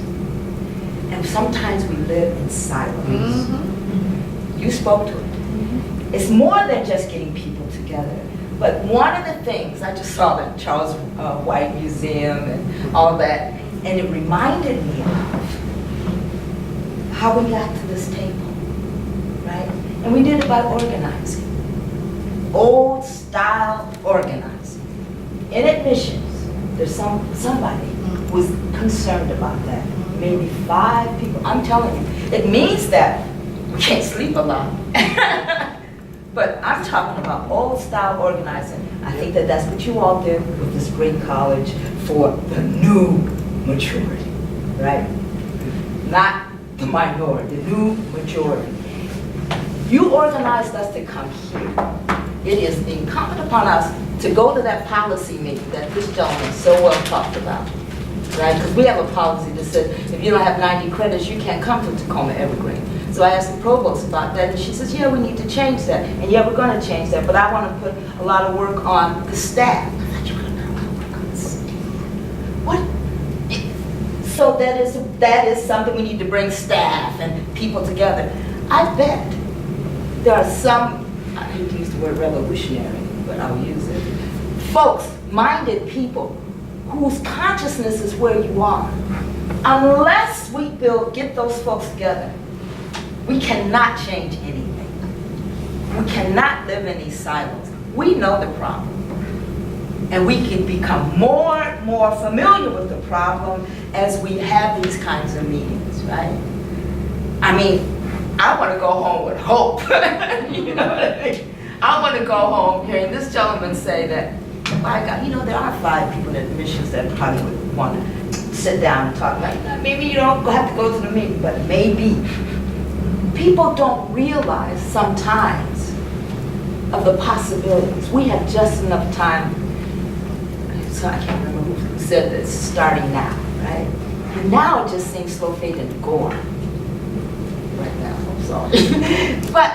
And sometimes we live in silos. Mm-hmm. You spoke to it. Mm-hmm. It's more than just getting people together. But one of the things, I just saw the Charles White Museum and all that, and it reminded me of how we got to this table, right? And we did it by organizing. Old style organizing. In admissions, there's somebody who's concerned about that. Maybe 5 people. I'm telling you, it means that we can't sleep a lot. But I'm talking about old style organizing. I think that that's what you all did with this great college for the new maturity, right? Not the minority, the new majority. You organized us to come here. It is incumbent upon us to go to that policy meeting that this gentleman so well talked about, right? Because we have a policy that says if you don't have 90 credits, you can't come to Tacoma Evergreen. So I asked the provost about that, and she says, yeah, we need to change that. And yeah, we're going to change that, but I want to put a lot of work on the staff. I thought you were going to put a lot of work on the staff. What? So that is something we need to bring staff and people together. I bet there are some, I hate to use the word revolutionary, but I'll use it, folks, minded people whose consciousness is where you are. Unless we get those folks together, we cannot change anything. We cannot live in these silos. We know the problem. And we can become more and more familiar with the problem as we have these kinds of meetings, right? I mean, I want to go home with hope. You know what I mean? I want to go home hearing this gentleman say that, my God, there are 5 people in admissions that probably would want to sit down and talk about, maybe you don't have to go to the meeting, but maybe. People don't realize sometimes of the possibilities. We have just enough time. So I can't remember who said this, starting now, right? And now it just seems slow fading to go on. Right now, I'm sorry. But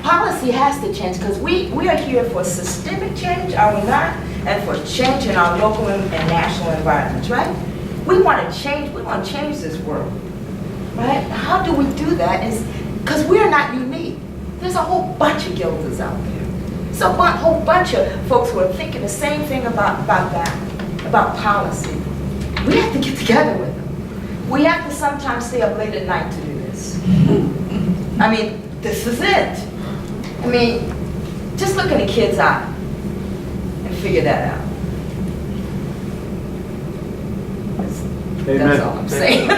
policy has to change because we are here for systemic change, are we not? And for change in our local and national environments, right? We want to change this world, right? How do we do that? Is because we're not unique. There's a whole bunch of guilders out there. There's a whole bunch of folks who are thinking the same thing about that, about policy. We have to get together with them. We have to sometimes stay up late at night to do this. I mean, this is it. I mean, just look in the kid's eye and figure that out. That's all I'm saying.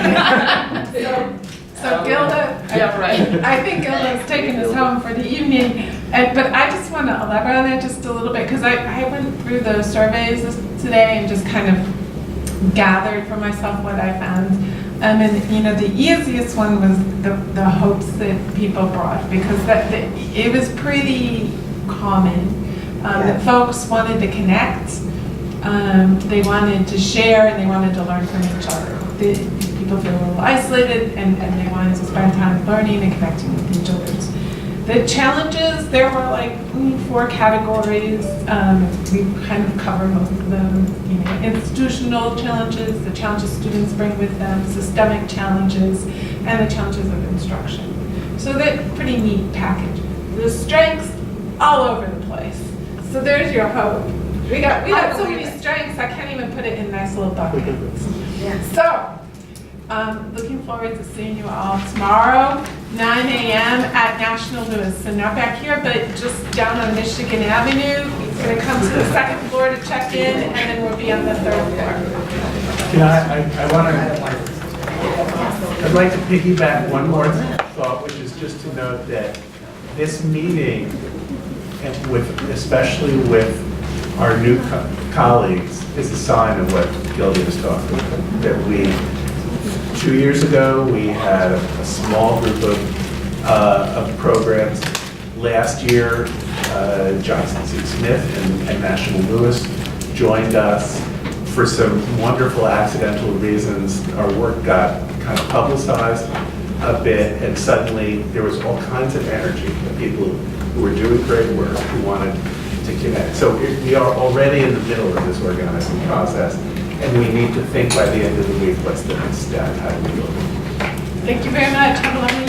So Gilda, Yeah, right. I think Gilda's taking us home for the evening, but I just want to elaborate on that just a little bit, because I went through the surveys today and just kind of gathered for myself what I found. And you know, the easiest one was the hopes that people brought, because it was pretty common that folks wanted to connect, they wanted to share, and they wanted to learn from each other. People feel a little isolated, and they wanted to spend time learning and connecting with each other. The challenges, there were like 4 categories. We kind of cover most of them. You know, institutional challenges, the challenges students bring with them, systemic challenges, and the challenges of instruction. So they're pretty neat package. The strengths all over the place. So there's your hope. We got so many strengths, I can't even put it in nice little documents. So, looking forward to seeing you all tomorrow, 9 a.m. at National Lewis. So not back here, but just down on Michigan Avenue. He's going to come to the 2nd floor to check in, and then we'll be on the 3rd floor. I'd like to piggyback one more thought, which is just to note that this meeting, and especially with our new colleagues, is a sign of what Gilda was talking about. That 2 years ago, we had a small group of programs. Last year, Johnson C. Smith and National Lewis joined us. For some wonderful accidental reasons, our work got kind of publicized a bit, and suddenly there was all kinds of energy of people who were doing great work, who wanted to connect. So we are already in the middle of this organizing process, and we need to think by the end of the week, what's the next step? How do we go? Thank you very much. Have a lovely